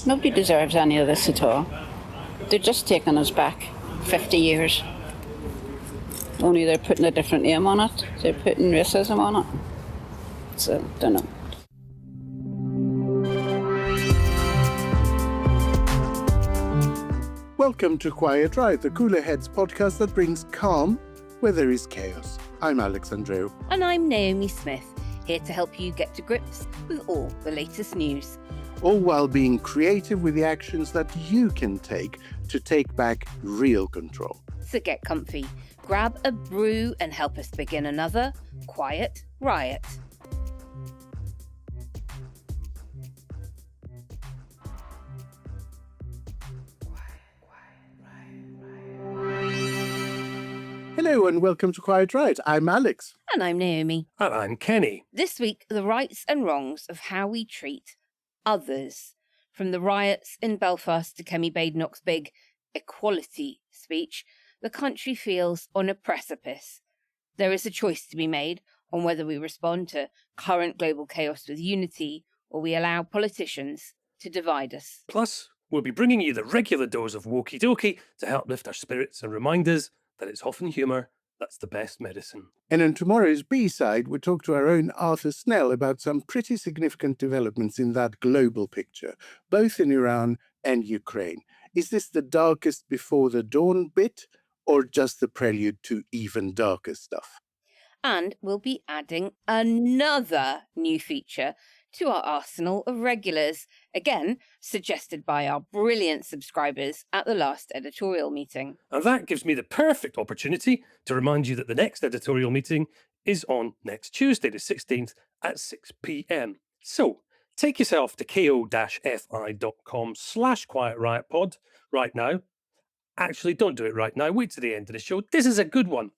Nobody deserves any of this at all. They're just taking us back 50 years. Only they're putting a different name on it. They're putting racism on it. So, don't know. Welcome to Quiet Riot, the Cooler Heads podcast that brings calm where there is chaos. I'm Andreou. And I'm Naomi Smith, here to help you get to grips with all the latest news. All while being creative with the actions that you can take to take back real control. So get comfy, grab a brew and help us begin another Quiet Riot. Hello and welcome to Quiet Riot. I'm Alex. And I'm Naomi. And I'm Kenny. This week, the rights and wrongs of how we treat others. From the riots in Belfast to Kemi Badenoch's big equality speech, the country feels on a precipice. There is a choice to be made on whether we respond to current global chaos with unity or we allow politicians to divide us. Plus, we'll be bringing you the regular dose of Wokey Dokey to help lift our spirits and remind us that it's often humour that's the best medicine. And on tomorrow's B-side, we talk to our own Arthur Snell about some pretty significant developments in that global picture, both in Iran and Ukraine. Is this the darkest before the dawn bit, or just the prelude to even darker stuff? And we'll be adding another new feature to our arsenal of regulars, again suggested by our brilliant subscribers at the last editorial meeting. And that gives me the perfect opportunity to remind you that the next editorial meeting is on next Tuesday, the 16th at 6 p.m. So take yourself to ko-fi.com/quietriotpod right now. Actually, don't do it right now. Wait to the end of the show. This is a good one.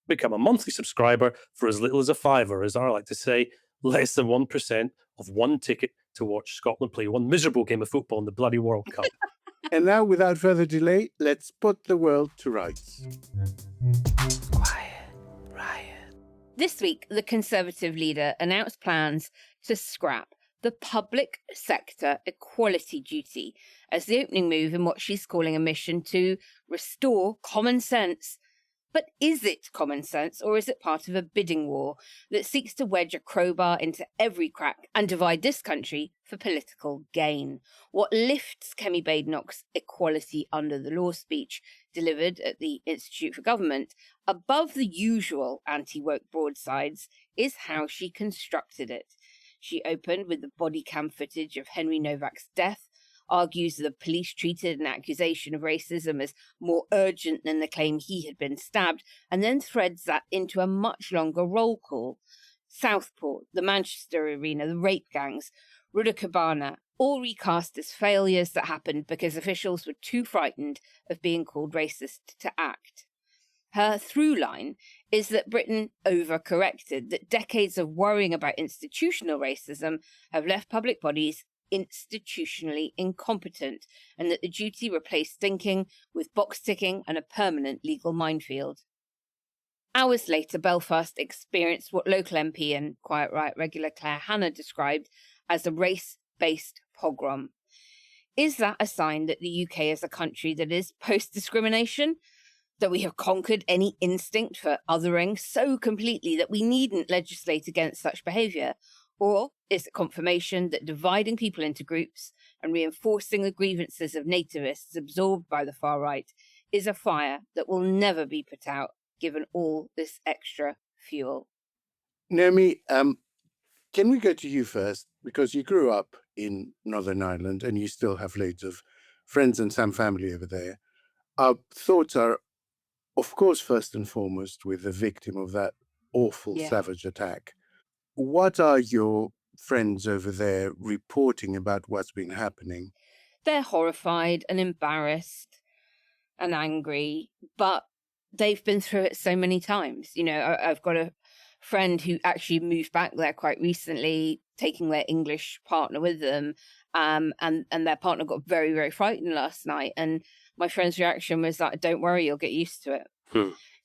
Become a monthly subscriber for as little as a £5, as I like to say, less than 1% of one ticket to watch Scotland play one miserable game of football in the bloody World Cup. And now, without further delay, let's put the world to rights. Quiet Riot. This week, the Conservative leader announced plans to scrap the public sector equality duty as the opening move in what she's calling a mission to restore common sense. But is it common sense, or is it part of a bidding war that seeks to wedge a crowbar into every crack and divide this country for political gain? What lifts Kemi Badenoch's equality under the law speech delivered at the Institute for Government above the usual anti-woke broadsides is how she constructed it. She opened with the body cam footage of Henry Novak's death, argues the police treated an accusation of racism as more urgent than the claim he had been stabbed, and then threads that into a much longer roll call. Southport, the Manchester Arena, the rape gangs, Rudakabana, all recast as failures that happened because officials were too frightened of being called racist to act. Her through line is that Britain overcorrected, that decades of worrying about institutional racism have left public bodies institutionally incompetent, and that the duty replaced thinking with box ticking and a permanent legal minefield. Hours later, Belfast experienced what local MP and Quiet Riot regular Claire Hanna described as a race-based pogrom. Is that a sign that the UK is a country that is post-discrimination? That we have conquered any instinct for othering so completely that we needn't legislate against such behaviour? Or is it confirmation that dividing people into groups and reinforcing the grievances of nativists absorbed by the far right is a fire that will never be put out, given all this extra fuel? Naomi, can we go to you first? Because you grew up in Northern Ireland and you still have loads of friends and some family over there. Our thoughts are, of course, first and foremost with the victim of that awful, savage attack. What are your friends over there reporting about what's been happening? They're horrified and embarrassed and angry, but they've been through it so many times. You know, I've got a friend who actually moved back there quite recently, taking their English partner with them, and their partner got very, very frightened last night. And my friend's reaction was like, "Don't worry, you'll get used to it."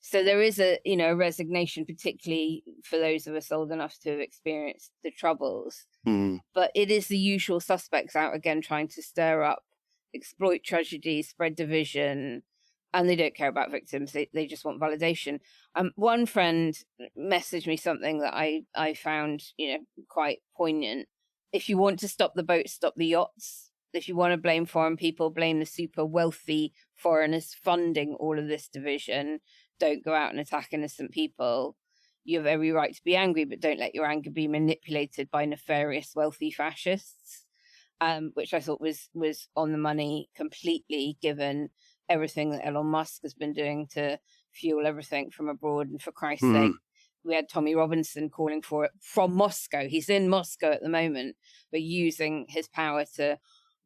So there is a resignation, particularly for those of us old enough to have experienced the Troubles. But it is the usual suspects out again trying to stir up, exploit tragedy, spread division, and they don't care about victims. They just want validation. One friend messaged me something that I found, quite poignant. If you want to stop the boats, stop the yachts. If you want to blame foreign people, blame the super wealthy foreigners funding all of this division. Don't go out and attack innocent people. You have every right to be angry, but don't let your anger be manipulated by nefarious wealthy fascists, which I thought was on the money completely, given everything that Elon Musk has been doing to fuel everything from abroad. And for Christ's sake, we had Tommy Robinson calling for it from Moscow. He's in Moscow at the moment, but using his power to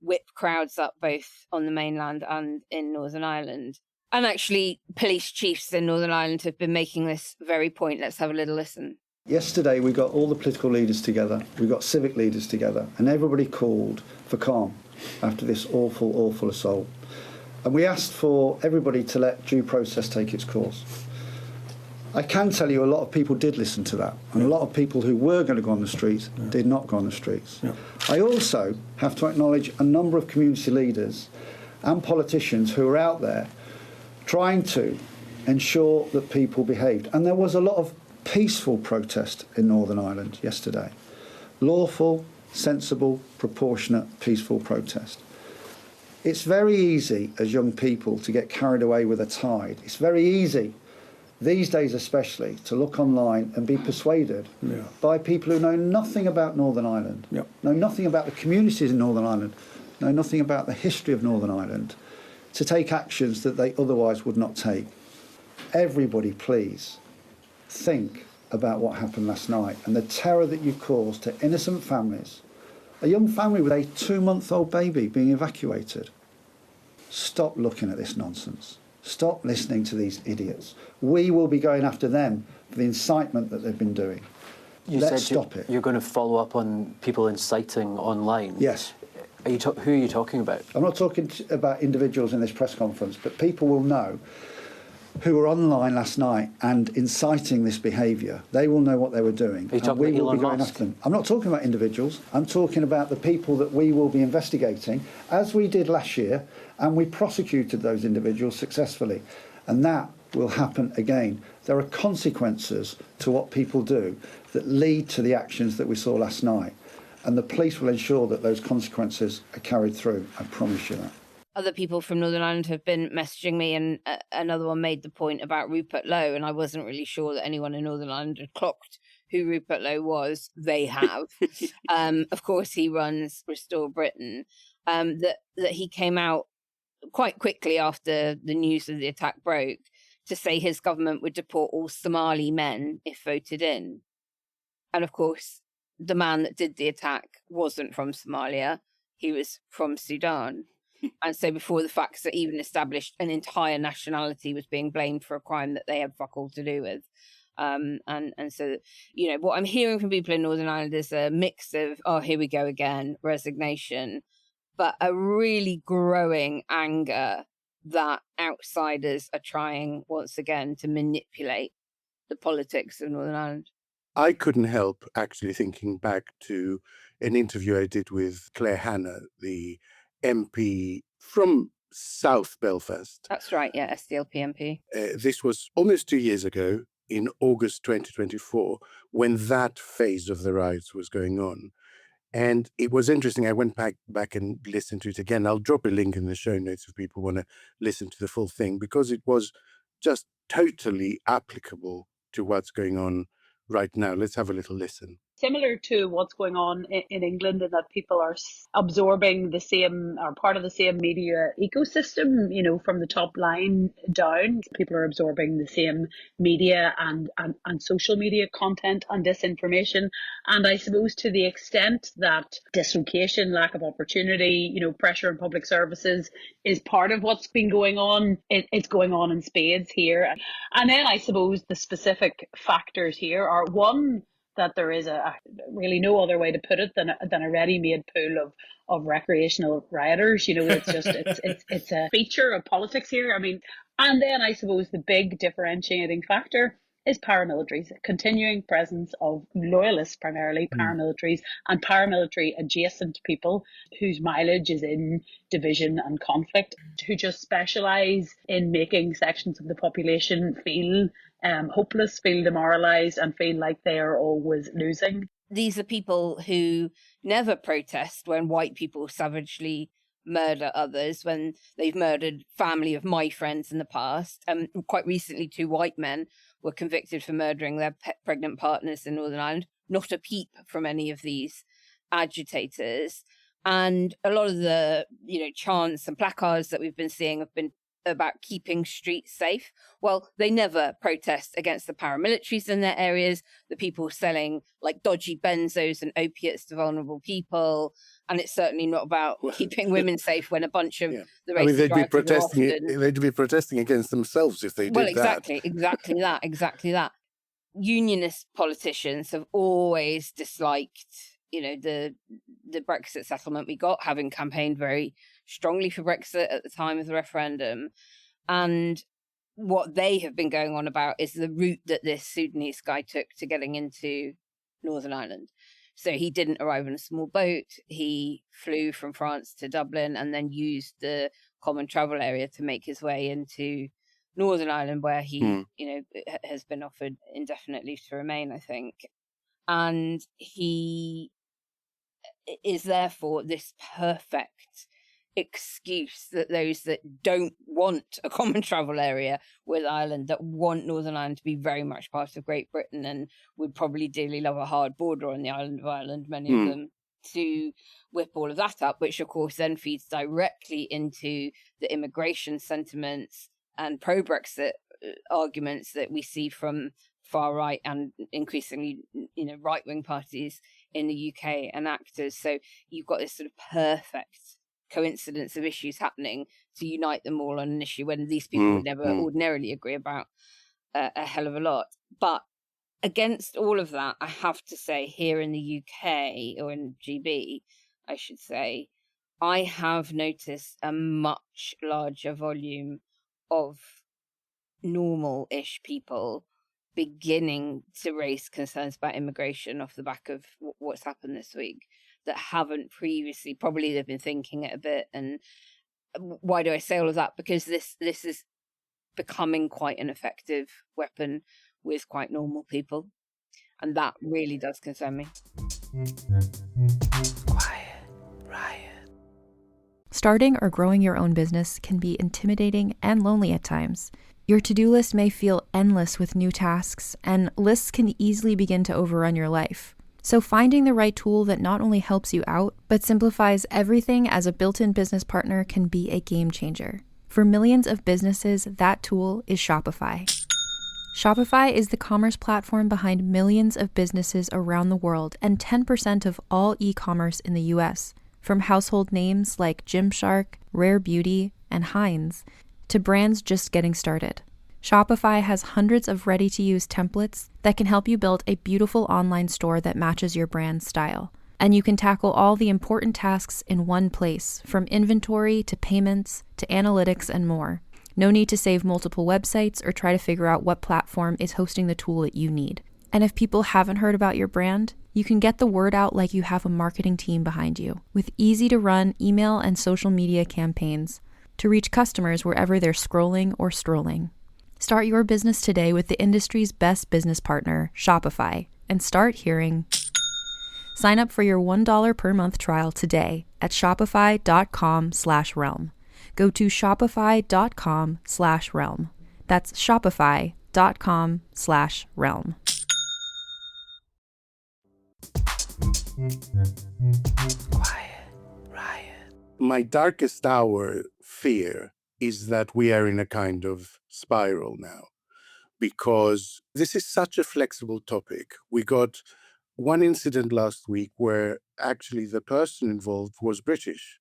whip crowds up both on the mainland and in Northern Ireland. And actually, police chiefs in Northern Ireland have been making this very point. Let's have a little listen. Yesterday, we got all the political leaders together, we got civic leaders together, and everybody called for calm after this awful, awful assault. And we asked for everybody to let due process take its course. I can tell you a lot of people did listen to that, and a lot of people who were going to go on the streets did not go on the streets. I also have to acknowledge a number of community leaders and politicians who are out there trying to ensure that people behaved. And there was a lot of peaceful protest in Northern Ireland yesterday. Lawful, sensible, proportionate, peaceful protest. It's very easy as young people to get carried away with a tide. It's very easy, these days especially, to look online and be persuaded by people who know nothing about Northern Ireland, know nothing about the communities in Northern Ireland, know nothing about the history of Northern Ireland, to take actions that they otherwise would not take. Everybody, please, think about what happened last night and the terror that you caused to innocent families. A young family with a 2-month-old baby being evacuated. Stop looking at this nonsense. Stop listening to these idiots. We will be going after them for the incitement that they've been doing. Let's stop it. You're going to follow up on people inciting online? Yes. Who are you talking about? I'm not talking about individuals in this press conference, but people will know who were online last night and inciting this behaviour. They will know what they were doing. Are you talking about Elon Musk? I'm not talking about individuals. I'm talking about the people that we will be investigating, as we did last year, and we prosecuted those individuals successfully. And that will happen again. There are consequences to what people do that lead to the actions that we saw last night. And the police will ensure that those consequences are carried through. I promise you that. Other people from Northern Ireland have been messaging me, and another one made the point about Rupert Lowe, and I wasn't really sure that anyone in Northern Ireland had clocked who Rupert Lowe was. They have. Of course, he runs Restore Britain. That he came out quite quickly after the news of the attack broke to say his government would deport all Somali men if voted in. And of course, the man that did the attack wasn't from Somalia. He was from Sudan. And so before the facts are even established, an entire nationality was being blamed for a crime that they had fuck all to do with. And so, what I'm hearing from people in Northern Ireland is a mix of, oh, here we go again, resignation, but a really growing anger that outsiders are trying once again to manipulate the politics of Northern Ireland. I couldn't help actually thinking back to an interview I did with Claire Hanna, the MP from South Belfast. That's right, yeah, SDLP MP. This was almost 2 years ago, in August 2024, when that phase of the riots was going on. And it was interesting. I went back and listened to it again. I'll drop a link in the show notes if people want to listen to the full thing, because it was just totally applicable to what's going on right now. Let's have a little listen. Similar to what's going on in England, in that people are absorbing the same, or part of the same media ecosystem, from the top line down. People are absorbing the same media and social media content and disinformation. And I suppose to the extent that dislocation, lack of opportunity, pressure on public services is part of what's been going on, it's going on in spades here. And then I suppose the specific factors here are, one, that there is a really no other way to put it than a ready-made pool of recreational rioters. It's a feature of politics here. I mean, and then I suppose the big differentiating factor is paramilitaries, continuing presence of loyalists, primarily paramilitaries and paramilitary adjacent people whose mileage is in division and conflict, who just specialise in making sections of the population feel hopeless, feel demoralised, and feel like they are always losing. These are people who never protest when white people savagely murder others, when they've murdered family of my friends in the past. Quite recently, 2 white men were convicted for murdering their pregnant partners in Northern Ireland. Not a peep from any of these agitators. And a lot of the, chants and placards that we've been seeing have been about keeping streets safe. Well, they never protest against the paramilitaries in their areas, the people selling like dodgy benzos and opiates to vulnerable people. And it's certainly not about keeping women safe when a bunch of the racist they'd be protesting. often... They'd be protesting against themselves if they did exactly that. Unionist politicians have always disliked, the Brexit settlement we got, having campaigned very strongly for Brexit at the time of the referendum. And what they have been going on about is the route that this Sudanese guy took to getting into Northern Ireland. So he didn't arrive in a small boat. He flew from France to Dublin and then used the common travel area to make his way into Northern Ireland, where he, has been offered indefinite leave to remain, I think. And he is therefore this perfect excuse that those that don't want a common travel area with Ireland, that want Northern Ireland to be very much part of Great Britain and would probably dearly love a hard border on the island of Ireland, many of them, to whip all of that up, which of course then feeds directly into the immigration sentiments and pro-Brexit arguments that we see from far right and increasingly, right-wing parties in the UK and actors. So you've got this sort of perfect coincidence of issues happening to unite them all on an issue when these people would never ordinarily agree about a hell of a lot. But against all of that, I have to say, here in the UK, or in GB, I should say, I have noticed a much larger volume of normal-ish people beginning to raise concerns about immigration off the back of what's happened this week, that haven't previously. Probably they've been thinking it a bit. And why do I say all of that? Because this is becoming quite an effective weapon with quite normal people, and that really does concern me. Quiet Riot. Starting or growing your own business can be intimidating and lonely at times. Your to-do list may feel endless with new tasks, and lists can easily begin to overrun your life. So finding the right tool that not only helps you out, but simplifies everything as a built-in business partner can be a game changer. For millions of businesses, that tool is Shopify. Shopify is the commerce platform behind millions of businesses around the world and 10% of all e-commerce in the US, from household names like Gymshark, Rare Beauty, and Heinz, to brands just getting started. Shopify has hundreds of ready-to-use templates that can help you build a beautiful online store that matches your brand's style. And you can tackle all the important tasks in one place, from inventory to payments to analytics and more. No need to save multiple websites or try to figure out what platform is hosting the tool that you need. And if people haven't heard about your brand, you can get the word out like you have a marketing team behind you, with easy-to-run email and social media campaigns to reach customers wherever they're scrolling or strolling. Start your business today with the industry's best business partner, Shopify, and start hearing. Sign up for your $1 per month trial today at shopify.com/realm. Go to shopify.com/realm. That's shopify.com/realm. Quiet Riot. My darkest hour fear is that we are in a kind of spiral now, because this is such a flexible topic. We got one incident last week where actually the person involved was British,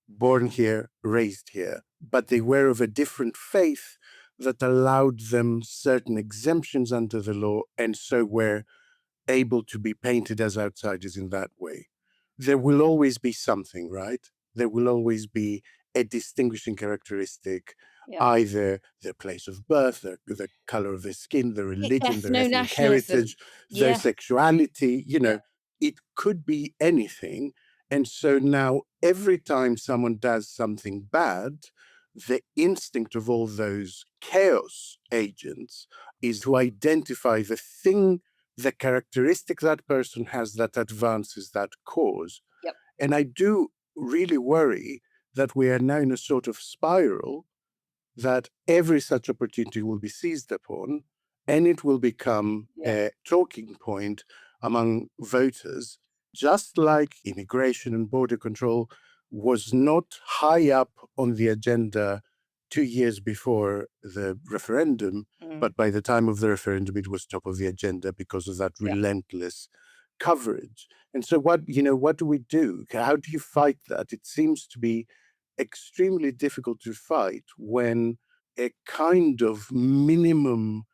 born here, raised here, but they were of a different faith that allowed them certain exemptions under the law, and so were able to be painted as outsiders in that way. There will always be something, right? There will always be a distinguishing characteristic, Yeah. either their place of birth, the color of their skin, their religion, their ethnic Ethno-nationalism. heritage, their Yeah. sexuality, it could be anything. And so now every time someone does something bad, the instinct of all those chaos agents is to identify the thing, the characteristic that person has that advances that cause. Yep. And I do really worry that we are now in a sort of spiral that every such opportunity will be seized upon, and it will become a talking point among voters, just like immigration and border control was not high up on the agenda 2 years before the referendum, but by the time of the referendum, it was top of the agenda because of that relentless coverage. And so what do we do? How do you fight that? It seems to be extremely difficult to fight when a kind of minimum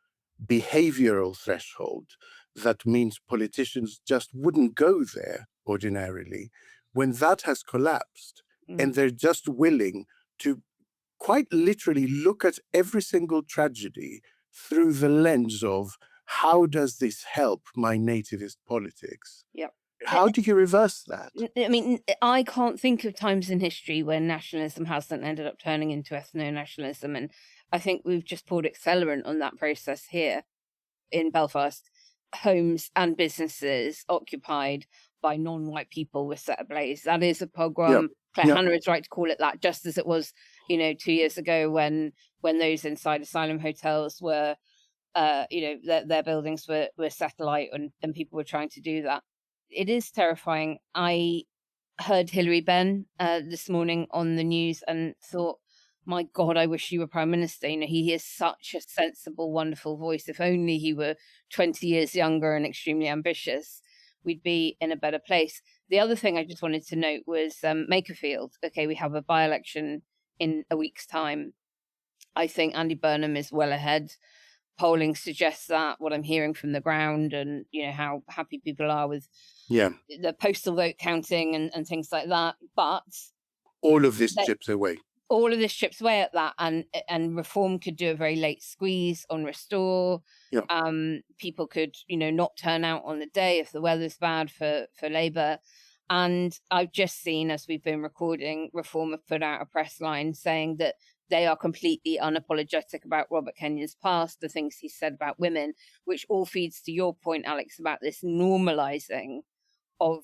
behavioral threshold that means politicians just wouldn't go there ordinarily, when that has collapsed and they're just willing to quite literally look at every single tragedy through the lens of how does this help my nativist politics? Yep. How do you reverse that? I mean, I can't think of times in history when nationalism hasn't ended up turning into ethno-nationalism. And I think we've just poured accelerant on that process here in Belfast. Homes and businesses occupied by non-white people were set ablaze. That is a pogrom. Yep. Claire Hanna is right to call it that, just as it was, 2 years ago when those inside asylum hotels were, their buildings were satellite and people were trying to do that. It is terrifying. I heard Hilary Benn this morning on the news and thought, my God, I wish you were Prime Minister. He is such a sensible, wonderful voice. If only he were 20 years younger and extremely ambitious, we'd be in a better place. The other thing I just wanted to note was Makerfield. Okay, we have a by-election in a week's time. I think Andy Burnham is well ahead. Polling suggests that, what I'm hearing from the ground, and how happy people are with the postal vote counting and things like that. But all of this chips away. All of this chips away at that, and Reform could do a very late squeeze on Restore. Yeah. People could, not turn out on the day if the weather's bad for Labour. And I've just seen, as we've been recording, Reform have put out a press line saying that they are completely unapologetic about Robert Kenyon's past, the things he said about women, which all feeds to your point, Alex, about this normalizing of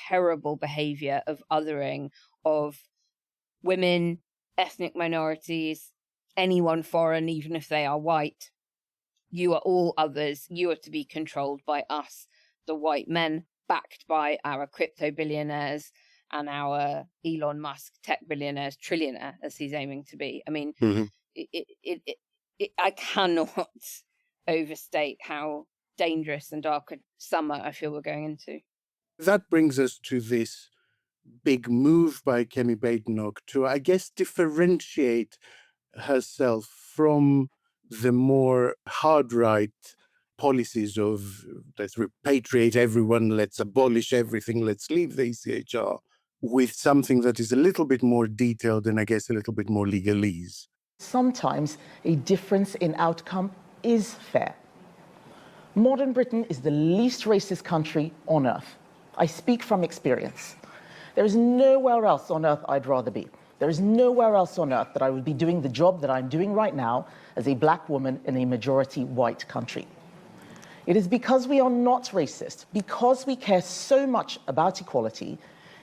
terrible behavior, of othering, of women, ethnic minorities, anyone foreign, even if they are white. You are all others. You are to be controlled by us, the white men, backed by our crypto billionaires and our Elon Musk tech billionaires, trillionaire, as he's aiming to be. I mean, I cannot overstate how dangerous and dark a summer I feel we're going into. That brings us to this big move by Kemi Badenoch to, I guess, differentiate herself from the more hard right policies of let's repatriate everyone, let's abolish everything, let's leave the ECHR, with something that is a little bit more detailed and I guess a little bit more legalese. Sometimes a difference in outcome is fair. Modern Britain is the least racist country on earth. I speak from experience. There is nowhere else on earth I'd rather be. There is nowhere else on earth that I would be doing the job that I'm doing right now as a black woman in a majority white country. It is because we are not racist, because we care so much about equality,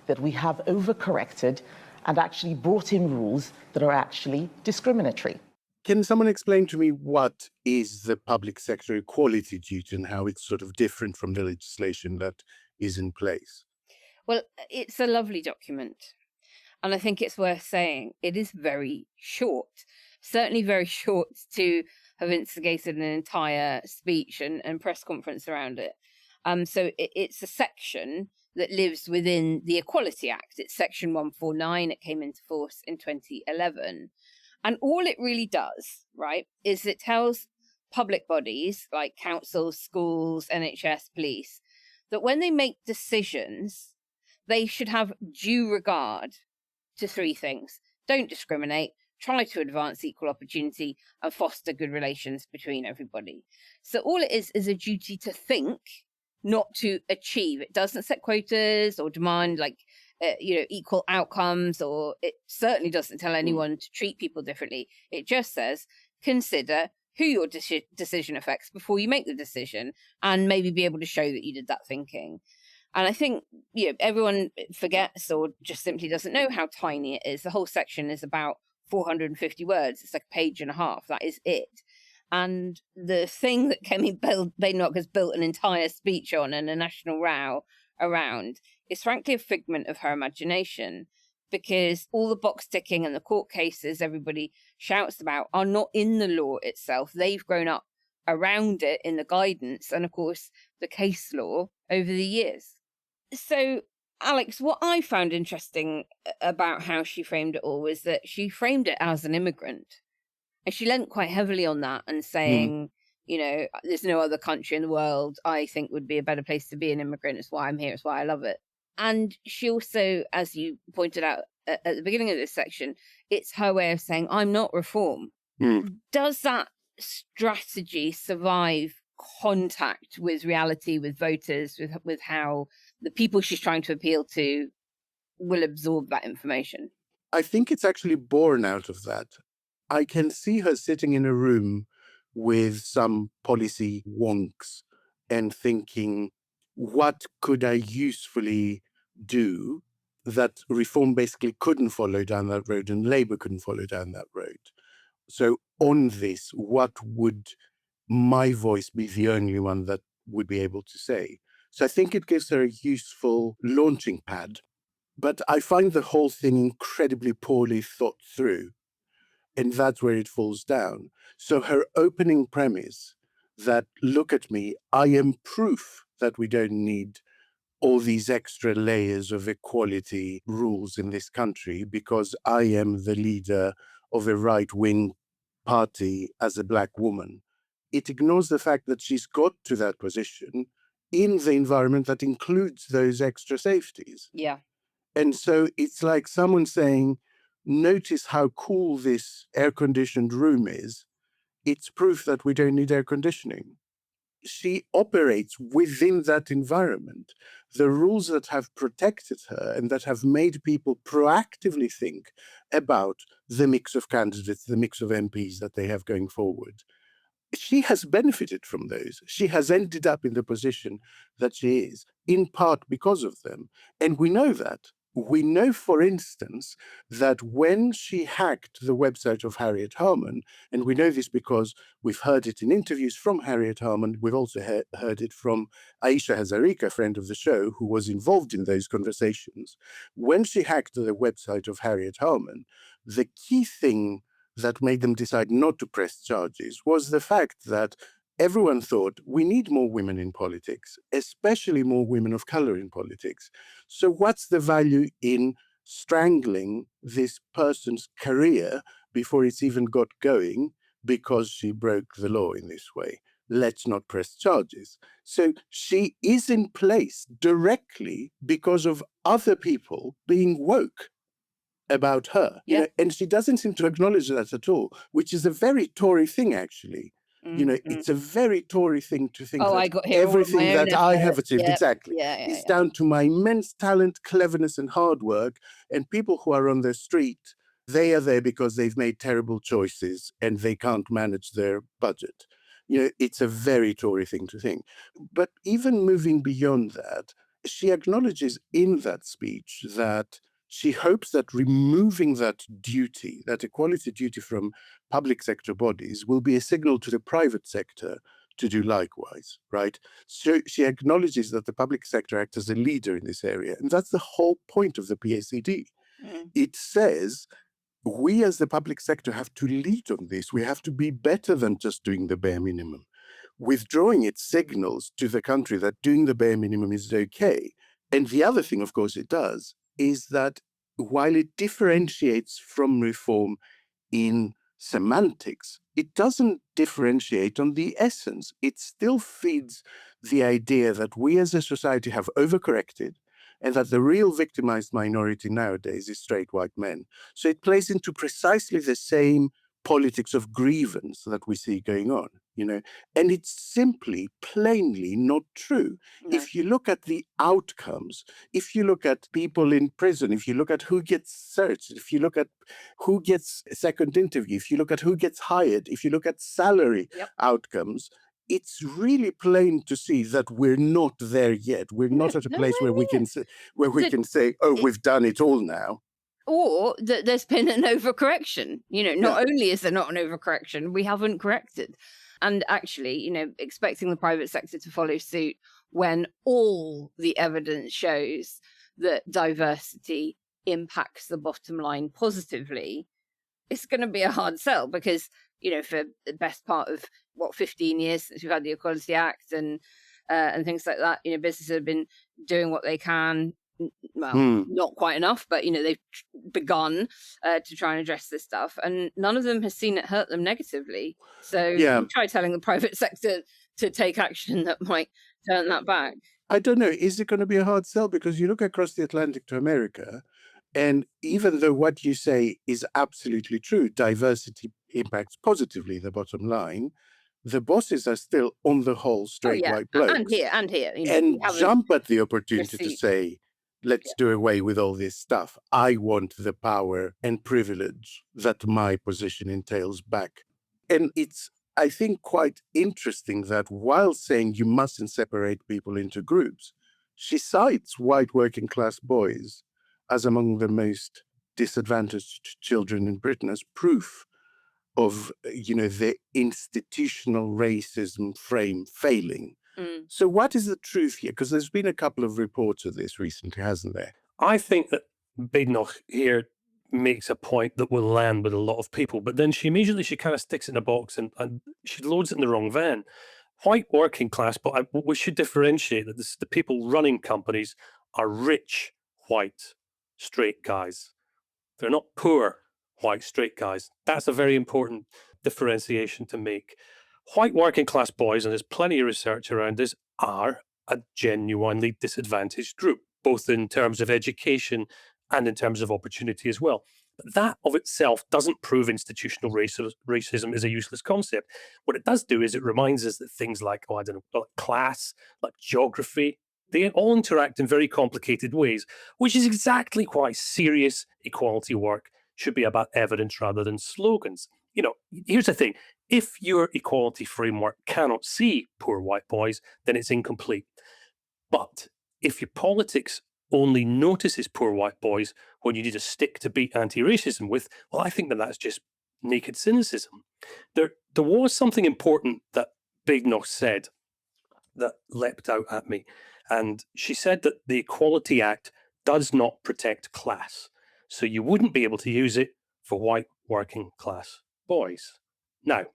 that we have overcorrected and actually brought in rules that are actually discriminatory. Can someone explain to me what is the public sector equality duty and how it's sort of different from the legislation that is in place? Well, it's a lovely document. And I think it's worth saying it is very short, certainly very short to have instigated an entire speech and press conference around it. So it's a section that lives within the Equality Act. It's section 149. It came into force in 2011. And all it really does, right, is it tells public bodies like councils, schools, NHS, police, that when they make decisions, they should have due regard to three things: don't discriminate, try to advance equal opportunity and foster good relations between everybody. So all it is a duty to think, not to achieve. It doesn't set quotas or demand equal outcomes, or it certainly doesn't tell anyone to treat people differently. It just says, consider who your decision affects before you make the decision, and maybe be able to show that you did that thinking. And I think, everyone forgets or just simply doesn't know how tiny it is. The whole section is about 450 words. It's like a page and a half. That is it. And the thing that Kemi Badenoch has built an entire speech on and a national row around is frankly a figment of her imagination, because all the box ticking and the court cases everybody shouts about are not in the law itself. They've grown up around it in the guidance and, of course, the case law over the years. So, Alex, what I found interesting about how she framed it all was that she framed it as an immigrant. And she leant quite heavily on that and saying, there's no other country in the world I think would be a better place to be an immigrant. It's why I'm here. It's why I love it. And she also, as you pointed out at the beginning of this section, it's her way of saying, I'm not reform. Does that strategy survive contact with reality, with voters, with how the people she's trying to appeal to will absorb that information? I think it's actually born out of that. I can see her sitting in a room with some policy wonks and thinking, what could I usefully do that Reform basically couldn't follow down that road and Labour couldn't follow down that road? So on this, what would my voice be the only one that would be able to say? So I think it gives her a useful launching pad. But I find the whole thing incredibly poorly thought through. And that's where it falls down. So her opening premise that, look at me, I am proof that we don't need all these extra layers of equality rules in this country because I am the leader of a right-wing party as a black woman. It ignores the fact that she's got to that position in the environment that includes those extra safeties. Yeah. And so it's like someone saying, notice how cool this air-conditioned room is. It's proof that we don't need air conditioning. She operates within that environment. The rules that have protected her and that have made people proactively think about the mix of candidates, the mix of MPs that they have going forward. She has benefited from those. She has ended up in the position that she is, in part because of them. And we know that. We know, for instance, that when she hacked the website of Harriet Harman, and we know this because we've heard it in interviews from Harriet Harman, we've also heard it from Aisha Hazarika, friend of the show, who was involved in those conversations. When she hacked the website of Harriet Harman, the key thing that made them decide not to press charges was the fact that everyone thought we need more women in politics, especially more women of color in politics. So what's the value in strangling this person's career before it's even got going because she broke the law in this way? Let's not press charges. So she is in place directly because of other people being woke about her. Yeah. And she doesn't seem to acknowledge that at all, which is a very Tory thing, actually. It's a very Tory thing to think I that got here everything that I have achieved, exactly, is down to my immense talent, cleverness, and hard work. And people who are on the street, they are there because they've made terrible choices and they can't manage their budget. It's a very Tory thing to think. But even moving beyond that, she acknowledges in that speech that she hopes that removing that duty, that equality duty from public sector bodies, will be a signal to the private sector to do likewise, right? So she acknowledges that the public sector acts as a leader in this area. And that's the whole point of the PACD. It says, we as the public sector have to lead on this. We have to be better than just doing the bare minimum. Withdrawing it signals to the country that doing the bare minimum is okay. And the other thing, of course, it does is that while it differentiates from reform in semantics, it doesn't differentiate on the essence. It still feeds the idea that we as a society have overcorrected, and that the real victimized minority nowadays is straight white men. So it plays into precisely the same politics of grievance that we see going on, and it's simply, plainly not true. No. If you look at the outcomes, if you look at people in prison, if you look at who gets searched, if you look at who gets a second interview, if you look at who gets hired, if you look at salary outcomes, it's really plain to see that we're not there yet. We're not at a place where we can say, oh, we've done it all now. Or that there's been an overcorrection. Not only is there not an overcorrection, we haven't corrected. And actually, expecting the private sector to follow suit when all the evidence shows that diversity impacts the bottom line positively, it's going to be a hard sell because, for the best part of 15 years since we've had the Equality Act and things like that, businesses have been doing what they can. Well, not quite enough, but they've begun to try and address this stuff, and none of them has seen it hurt them negatively. So try telling the private sector to take action that might turn that back. I don't know. Is it going to be a hard sell? Because you look across the Atlantic to America, and even though what you say is absolutely true, diversity impacts positively the bottom line, the bosses are still on the whole straight white blokes. And here. And jump at the opportunity to say, let's do away with all this stuff. I want the power and privilege that my position entails back. And it's, I think, quite interesting that while saying you mustn't separate people into groups, she cites white working class boys as among the most disadvantaged children in Britain as proof of, the institutional racism frame failing. So what is the truth here? Because there's been a couple of reports of this recently, hasn't there? I think that Badenoch here makes a point that will land with a lot of people, but then she kind of sticks it in a box and she loads it in the wrong van. White working class, but we should differentiate that the people running companies are rich, white, straight guys. They're not poor, white, straight guys. That's a very important differentiation to make. White working class boys, and there's plenty of research around this, are a genuinely disadvantaged group, both in terms of education and in terms of opportunity as well. But that of itself doesn't prove institutional racism is a useless concept. What it does do is it reminds us that things like, like class, like geography, they all interact in very complicated ways, which is exactly why serious equality work should be about evidence rather than slogans. Here's the thing. If your equality framework cannot see poor white boys, then it's incomplete. But if your politics only notices poor white boys when you need a stick to beat anti-racism with, well, I think that's just naked cynicism. There was something important that Badenoch said that leapt out at me. And she said that the Equality Act does not protect class. So you wouldn't be able to use it for white working class boys. Now,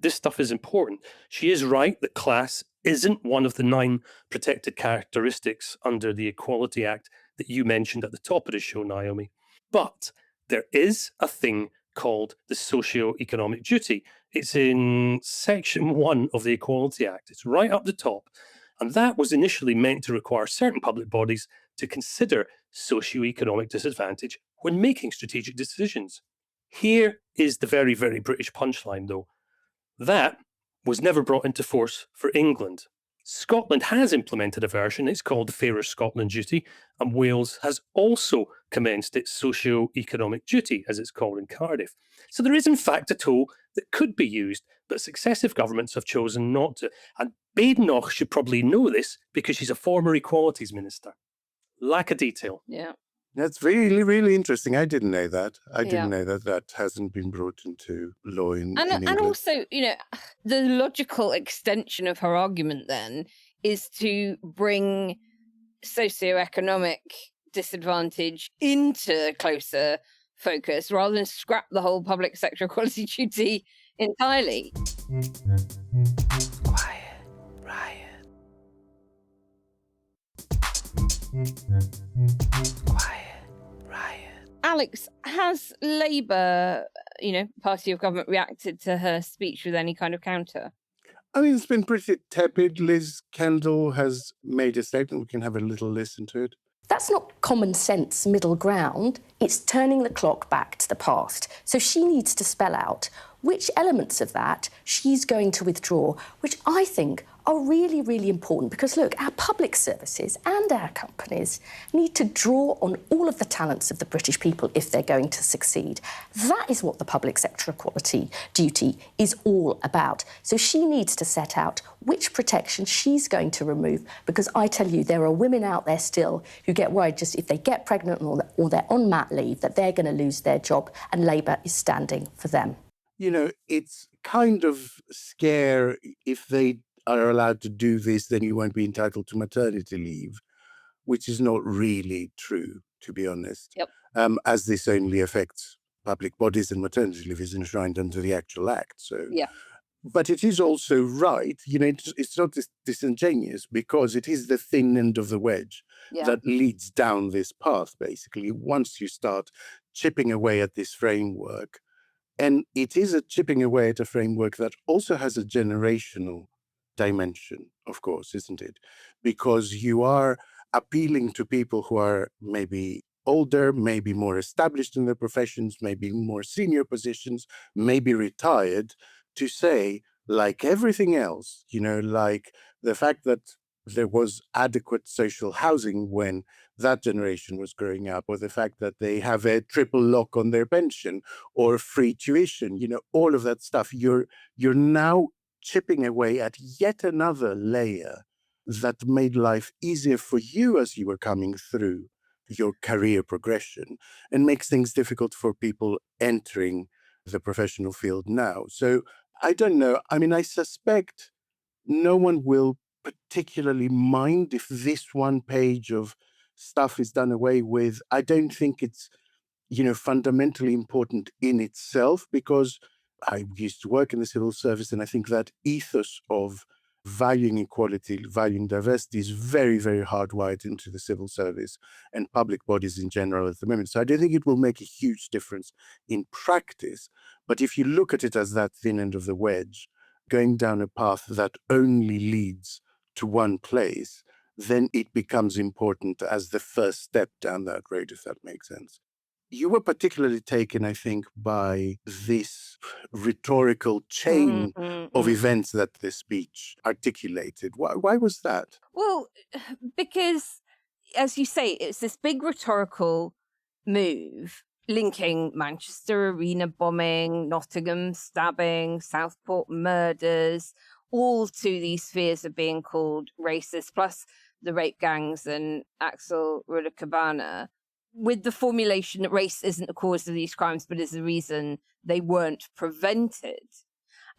this stuff is important. She is right that class isn't one of the 9 protected characteristics under the Equality Act that you mentioned at the top of the show, Naomi. But there is a thing called the socio-economic duty. It's in Section 1 of the Equality Act. It's right up the top. And that was initially meant to require certain public bodies to consider socio-economic disadvantage when making strategic decisions. Here is the very, very British punchline, though. That was never brought into force for England. Scotland has implemented a version. It's called the Fairer Scotland Duty, and Wales has also commenced its socio-economic duty, as it's called in Cardiff. So there is, in fact, a tool that could be used, but successive governments have chosen not to. And Badenoch should probably know this because she's a former Equalities Minister. Lack of detail. Yeah. That's really, really interesting. I didn't know that. I didn't know that hasn't been brought into law in England. And also, the logical extension of her argument then is to bring socioeconomic disadvantage into closer focus rather than scrap the whole public sector equality duty entirely. Quiet Riot. Quiet Riot. Alex, has Labour, party of government, reacted to her speech with any kind of counter? I mean, it's been pretty tepid. Liz Kendall has made a statement. We can have a little listen to it. That's not common sense middle ground. It's turning the clock back to the past. So she needs to spell out which elements of that she's going to withdraw, which I think are really, really important because, look, our public services and our companies need to draw on all of the talents of the British people if they're going to succeed. That is what the public sector equality duty is all about. So she needs to set out which protection she's going to remove because I tell you, there are women out there still who get worried just if they get pregnant or they're on mat leave that they're going to lose their job and Labour is standing for them. You know, it's kind of scare if they are allowed to do this, then you won't be entitled to maternity leave, which is not really true, to be honest. Yep. As this only affects public bodies and maternity leave is enshrined under the actual act. So, yeah. But it is also right, you know, it's not disingenuous because it is the thin end of the wedge that leads down this path, basically, once you start chipping away at this framework. And it is a chipping away at a framework that also has a generational dimension, of course, isn't it? Because you are appealing to people who are maybe older, maybe more established in their professions, maybe more senior positions, maybe retired, to say, like everything else, you know, like the fact that there was adequate social housing when that generation was growing up, or the fact that they have a triple lock on their pension or free tuition, you know, all of that stuff. You're now chipping away at yet another layer that made life easier for you as you were coming through your career progression and makes things difficult for people entering the professional field now. So I don't know. I mean, I suspect no one will particularly mind if this one page of stuff is done away with. I don't think it's, you know, fundamentally important in itself because I used to work in the civil service, and I think that ethos of valuing equality, valuing diversity is very, very hardwired into the civil service and public bodies in general at the moment. So I don't think it will make a huge difference in practice. But if you look at it as that thin end of the wedge, going down a path that only leads to one place, then it becomes important as the first step down that road, if that makes sense. You were particularly taken, I think, by this rhetorical chain of events that the speech articulated. Why was that? Well, because, as you say, it's this big rhetorical move linking Manchester arena bombing, Nottingham stabbing, Southport murders, all to these fears of being called racist, plus the rape gangs and Axel Rudder-Cabana, with the formulation that race isn't the cause of these crimes, but is the reason they weren't prevented.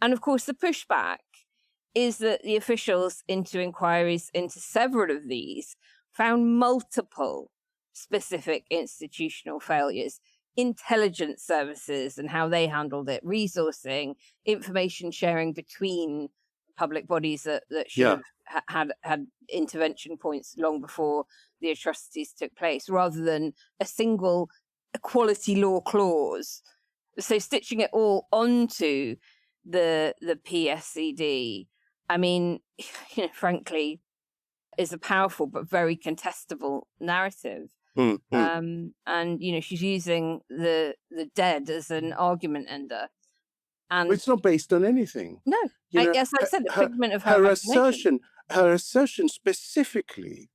And of course, the pushback is that the officials into inquiries into several of these found multiple specific institutional failures, intelligence services and how they handled it, resourcing, information sharing between public bodies that should have had intervention points long before the atrocities took place, rather than a single equality law clause. So stitching it all onto the PSCD, I mean, you know, frankly, is a powerful but very contestable narrative. And, you know, she's using the dead as an argument ender. And it's not based on anything. No, You know, as I said, the figment of her assertion specifically,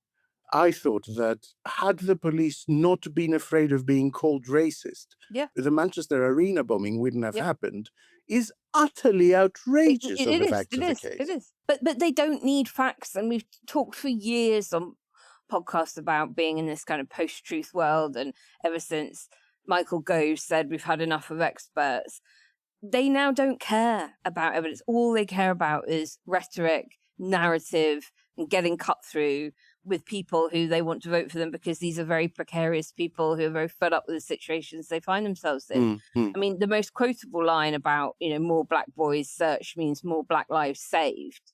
I thought that had the police not been afraid of being called racist, the Manchester arena bombing wouldn't have happened, is utterly outrageous on the facts of the case. It is. But they don't need facts. And we've talked for years on podcasts about being in this kind of post-truth world. And ever since Michael Gove said we've had enough of experts, they now don't care about evidence. All they care about is rhetoric, narrative, and getting cut through with people who they want to vote for them because these are very precarious people who are very fed up with the situations they find themselves in. I mean, the most quotable line about, you know, more black boys searched means more black lives saved.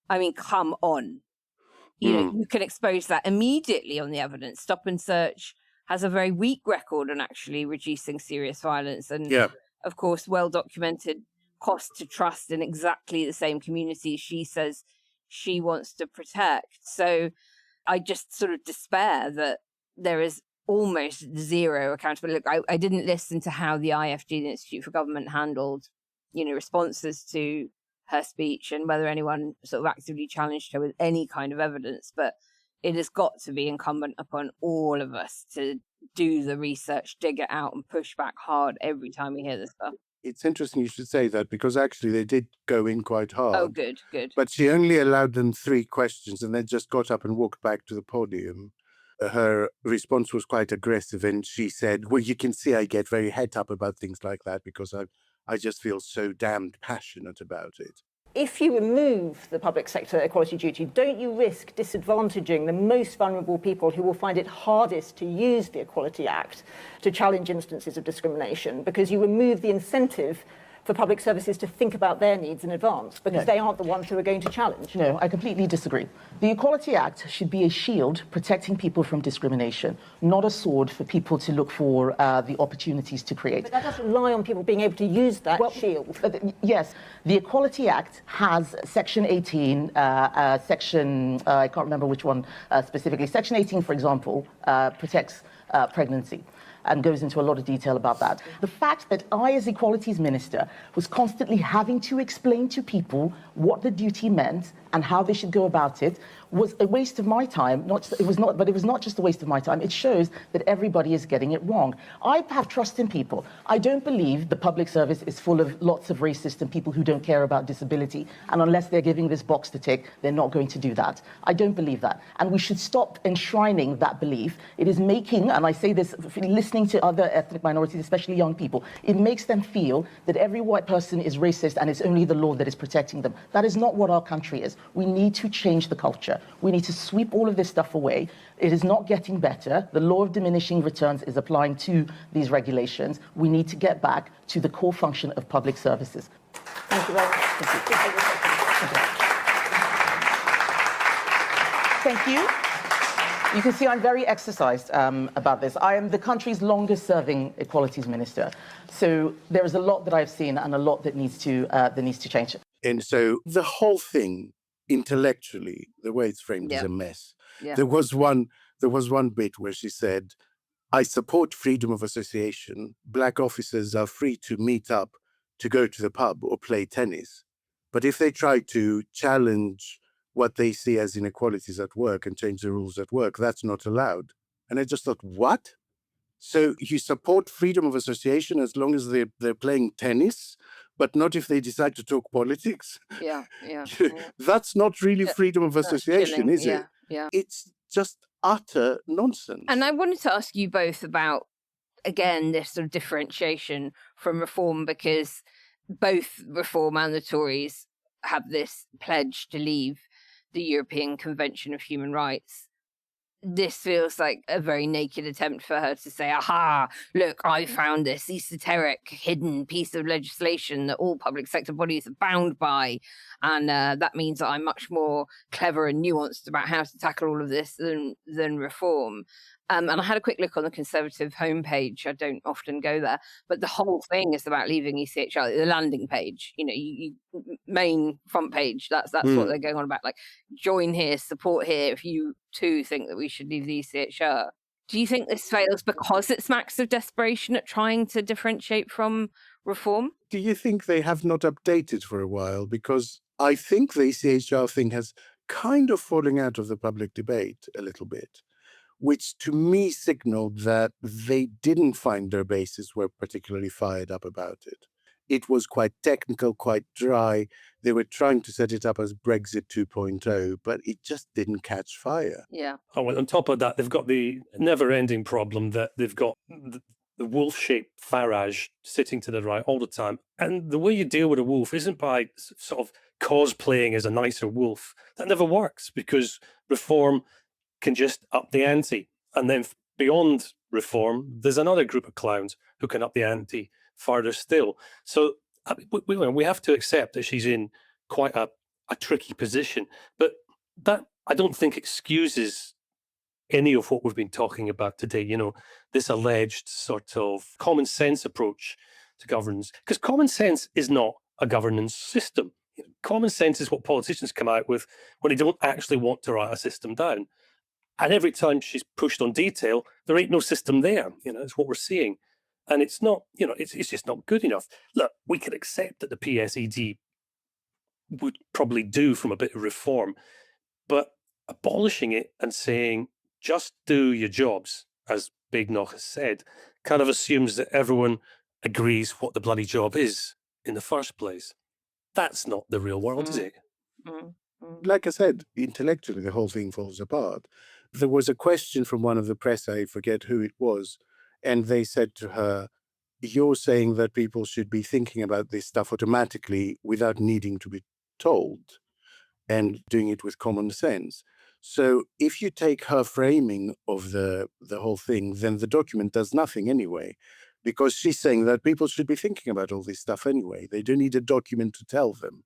I mean, come on. You know, you can expose that immediately on the evidence. Stop and Search has a very weak record on actually reducing serious violence. And of course, well-documented cost to trust in exactly the same communities she says she wants to protect. So I just sort of despair that there is almost zero accountability. Look, I didn't listen to how the IFG, the Institute for Government, handled, responses to her speech and whether anyone sort of actively challenged her with any kind of evidence. But it has got to be incumbent upon all of us to do the research, dig it out, and push back hard every time we hear this stuff. It's interesting you should say that, because actually they did go in quite hard. Oh, good. But she only allowed them 3 questions and then just got up and walked back to the podium. Her response was quite aggressive, and she said, well, you can see I get very het up about things like that because I just feel so damned passionate about it. If you remove the public sector equality duty, don't you risk disadvantaging the most vulnerable people who will find it hardest to use the Equality Act to challenge instances of discrimination, because you remove the incentive for public services to think about their needs in advance, because they aren't the ones who are going to challenge? No, I completely disagree. The Equality Act should be a shield protecting people from discrimination, not a sword for people to look for the opportunities to create. But that does rely on people being able to use that shield. Yes, the Equality Act has Section 18, Section, I can't remember which one specifically. Section 18, for example, protects pregnancy, and goes into a lot of detail about that. The fact that I, as Equalities Minister, was constantly having to explain to people what the duty meant and how they should go about it was a waste of my time. It was not just a waste of my time. It shows that everybody is getting it wrong. I have trust in people. I don't believe the public service is full of lots of racists and people who don't care about disability. And unless they're giving this box to tick, they're not going to do that. I don't believe that. And we should stop enshrining that belief. It is making, and I say this listening to other ethnic minorities, especially young people, it makes them feel that every white person is racist and it's only the law that is protecting them. That is not what our country is. We need to change the culture. We need to sweep all of this stuff away. It is not getting better. The law of diminishing returns is applying to these regulations. We need to get back to the core function of public services. Thank you very much. Thank you. You can see I'm very exercised about this. I am the country's longest serving Equalities Minister. So there is a lot that I've seen and a lot that needs to change. And so the whole thing, intellectually, the way it's framed is a mess. Yeah. There was one bit where she said, I support freedom of association. Black officers are free to meet up, to go to the pub or play tennis. But if they try to challenge what they see as inequalities at work and change the rules at work, that's not allowed. And I just thought, what? So you support freedom of association as long as they're playing tennis, but not if they decide to talk politics? Yeah. That's not really freedom of association, is it? Yeah. It's just utter nonsense. And I wanted to ask you both about, again, this sort of differentiation from Reform, because both Reform and the Tories have this pledge to leave the European Convention of Human Rights. This feels like a very naked attempt for her to say, aha, look, I found this esoteric, hidden piece of legislation that all public sector bodies are bound by. And that means that I'm much more clever and nuanced about how to tackle all of this than Reform. And I had a quick look on the Conservative homepage. I don't often go there, but the whole thing is about leaving ECHR, the landing page, you main front page. That's what they're going on about. Like, join here, support here, if you too think that we should leave the ECHR. Do you think this fails because it smacks of desperation at trying to differentiate from Reform? Do you think they have not updated for a while? Because I think the ECHR thing has kind of fallen out of the public debate a little bit, which to me signaled that they didn't find their bases were particularly fired up about it. It was quite technical, quite dry. They were trying to set it up as Brexit 2.0, but it just didn't catch fire. Yeah. Oh, well, on top of that, they've got the never-ending problem that they've got the wolf-shaped Farage sitting to the right all the time. And the way you deal with a wolf isn't by sort of cosplaying as a nicer wolf. That never works, because Reform can just up the ante. And then beyond Reform, there's another group of clowns who can up the ante farther still. So we have to accept that she's in quite a tricky position. But that, I don't think, excuses any of what we've been talking about today, this alleged sort of common sense approach to governance. Because common sense is not a governance system. Common sense is what politicians come out with when they don't actually want to write a system down. And every time she's pushed on detail, there ain't no system there. It's what we're seeing. And it's not, it's just not good enough. Look, we can accept that the PSED would probably do from a bit of reform, but abolishing it and saying, just do your jobs, as Badenoch has said, kind of assumes that everyone agrees what the bloody job is in the first place. That's not the real world, is it? Like I said, intellectually, the whole thing falls apart. There was a question from one of the press, I forget who it was, and they said to her, you're saying that people should be thinking about this stuff automatically without needing to be told and doing it with common sense. So if you take her framing of the whole thing, then the document does nothing anyway, because she's saying that people should be thinking about all this stuff anyway. They don't need a document to tell them.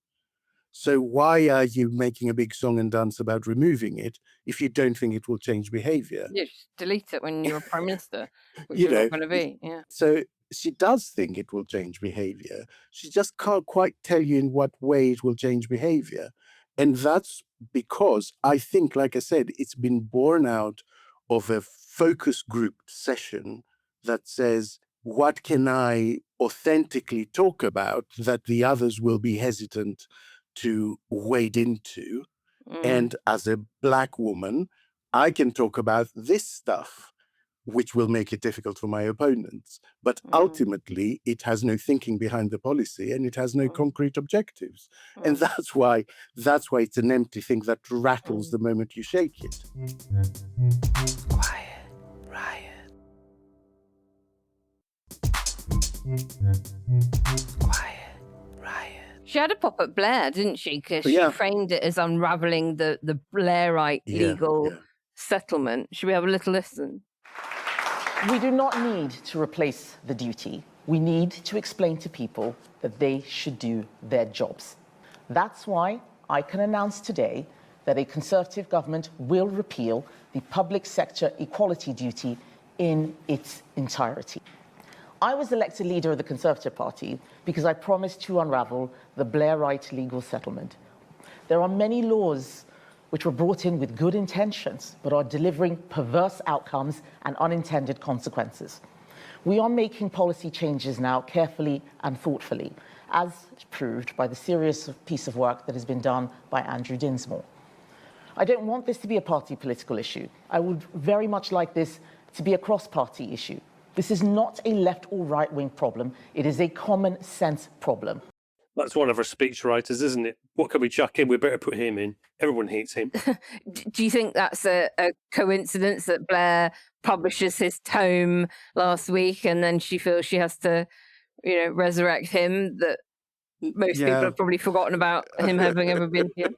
So why are you making a big song and dance about removing it if you don't think it will change behavior? Yeah, just delete it when you're Prime Minister, which you're not going to be. Yeah. So she does think it will change behavior. She just can't quite tell you in what way it will change behavior. And that's because I think, like I said, it's been born out of a focus group session that says, what can I authentically talk about that the others will be hesitant to wade into? And as a Black woman, I can talk about this stuff, which will make it difficult for my opponents. But ultimately, it has no thinking behind the policy and it has no concrete objectives. And that's why it's an empty thing that rattles the moment you shake it. Quiet Riot. Quiet Riot. She had a pop at Blair, didn't she? Because she framed it as unravelling the Blairite legal settlement. Should we have a little listen? We do not need to replace the duty. We need to explain to people that they should do their jobs. That's why I can announce today that a Conservative government will repeal the public sector equality duty in its entirety. I was elected leader of the Conservative Party because I promised to unravel the Blairite legal settlement. There are many laws which were brought in with good intentions, but are delivering perverse outcomes and unintended consequences. We are making policy changes now carefully and thoughtfully, as proved by the serious piece of work that has been done by Andrew Dinsmore. I don't want this to be a party political issue. I would very much like this to be a cross-party issue. This is not a left or right-wing problem. It is a common sense problem. That's one of our speechwriters, isn't it? What can we chuck in? We better put him in. Everyone hates him. Do you think that's a coincidence that Blair publishes his tome last week and then she feels she has to, resurrect him, that most people have probably forgotten about him having ever been here?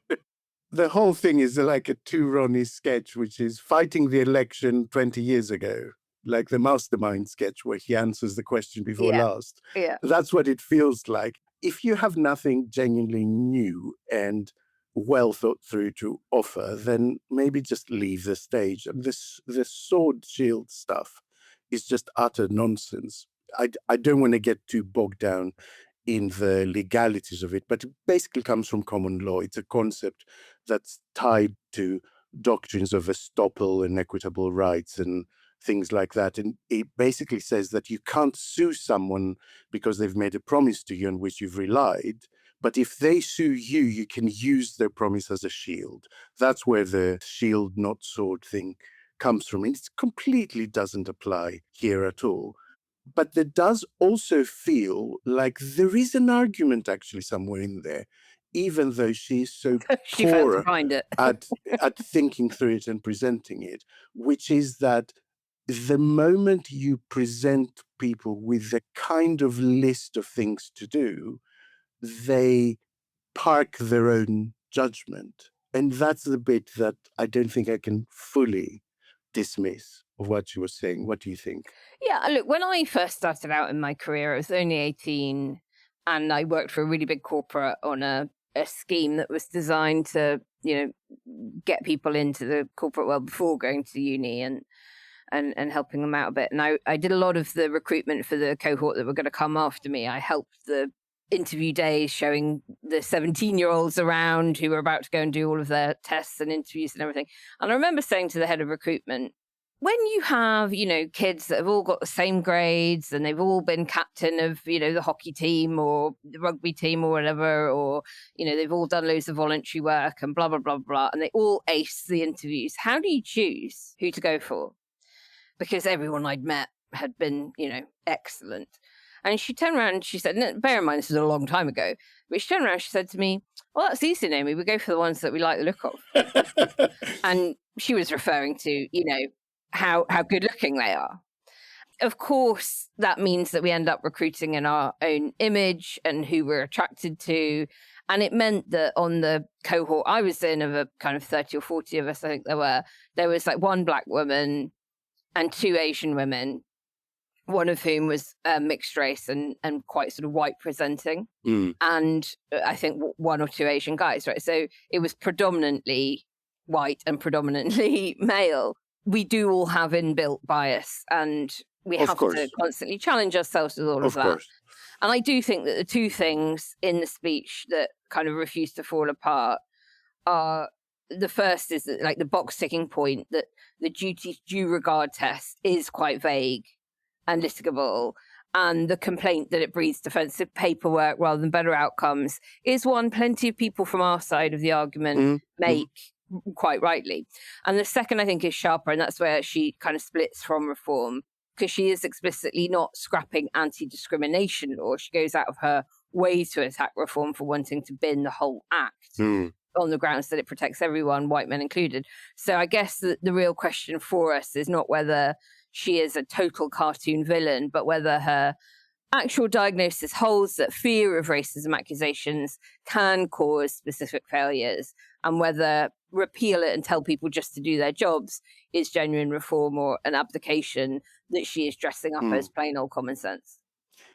The whole thing is like a two Ronnie sketch, which is fighting the election 20 years ago, like the Mastermind sketch where he answers the question before last. Yeah. That's what it feels like. If you have nothing genuinely new and well thought through to offer, then maybe just leave the stage. This sword shield stuff is just utter nonsense. I don't want to get too bogged down in the legalities of it, but it basically comes from common law. It's a concept that's tied to doctrines of estoppel and equitable rights and things like that. And it basically says that you can't sue someone because they've made a promise to you on which you've relied. But if they sue you, you can use their promise as a shield. That's where the shield, not sword thing comes from. And it completely doesn't apply here at all. But there does also feel like there is an argument actually somewhere in there, even though she's so poor at thinking through it and presenting it, which is that the moment you present people with a kind of list of things to do, they park their own judgment. And that's the bit that I don't think I can fully dismiss of what you were saying. What do you think? Yeah, look, when I first started out in my career, I was only 18 and I worked for a really big corporate on a scheme that was designed to, get people into the corporate world before going to uni and helping them out a bit. And I did a lot of the recruitment for the cohort that were going to come after me. I helped the interview days showing the 17-year-olds around who were about to go and do all of their tests and interviews and everything. And I remember saying to the head of recruitment, when you have, kids that have all got the same grades and they've all been captain of, the hockey team or the rugby team or whatever, or, they've all done loads of voluntary work and blah, blah, blah, blah, and they all ace the interviews, how do you choose who to go for? Because everyone I'd met had been, excellent. And she turned around and she said, bear in mind, this was a long time ago, but she turned around and she said to me, well, that's easy, Naomi. We go for the ones that we like the look of. And she was referring to, how good looking they are. Of course, that means that we end up recruiting in our own image and who we're attracted to. And it meant that on the cohort I was in, of a kind of 30 or 40 of us, I think there was like one black woman and two Asian women, one of whom was mixed race and quite sort of white presenting. And I think one or two Asian guys, right? So it was predominantly white and predominantly male. We do all have inbuilt bias, and we have to constantly challenge ourselves with all of that. And I do think that the two things in the speech that kind of refuse to fall apart are, the first is that, like, the box ticking point that the due regard test is quite vague and litigable, and the complaint that it breeds defensive paperwork rather than better outcomes is one plenty of people from our side of the argument make quite rightly. And the second, I think, is sharper, and that's where she kind of splits from reform, because she is explicitly not scrapping anti-discrimination law. She goes out of her way to attack reform for wanting to bin the whole act on the grounds that it protects everyone, white men included. So I guess the real question for us is not whether she is a total cartoon villain, but whether her actual diagnosis holds that fear of racism accusations can cause specific failures, and whether repeal it and tell people just to do their jobs is genuine reform or an abdication that she is dressing up as plain old common sense.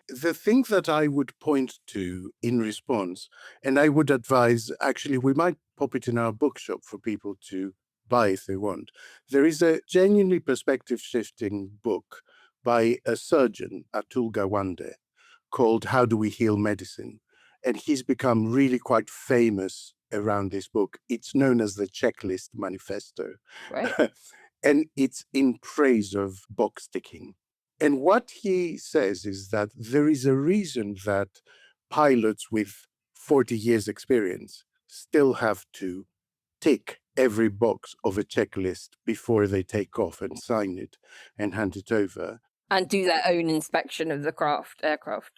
The thing that I would point to in response, and I would advise, actually, we might pop it in our bookshop for people to buy if they want. There is a genuinely perspective-shifting book by a surgeon, Atul Gawande, called How Do We Heal Medicine? And he's become really quite famous around this book. It's known as the Checklist Manifesto. Right. And it's in praise of box ticking. And what he says is that there is a reason that pilots with 40 years experience still have to tick every box of a checklist before they take off and sign it and hand it over. And do their own inspection of the aircraft.